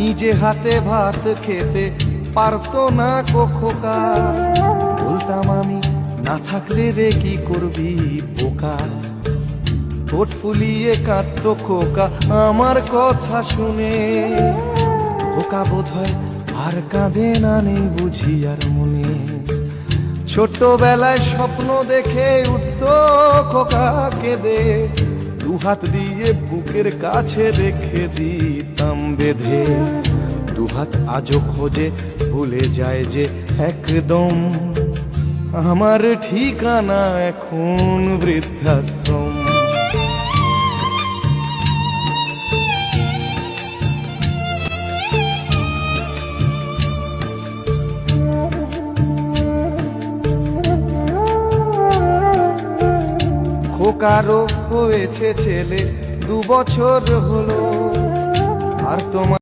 নিজে হাতে ভাত খেতে পারতো না খোকা। বলতাম আমি, না থাকলে রে কি করবি বোকা। ঠোঁট ফুলিয়ে কাঁদতো খোকা আমার কথা শুনে। খোকা বোধহয় আর কাঁদে না, নেই বুঝি আর মনে। ছোটবেলায় স্বপ্ন দেখে উঠতো খোকা কেঁদে, দুহাত দিয়ে বুকের কাছে রেখে দিতাম বেঁধে। দুহাত আজও খোঁজে, ভুলে যায় যে একদম। আমার ঠিকানা এখন বৃদ্ধাশ্রম। খোকারও হয়েছে ছেলে, 2 বছর হলো। আর তোমার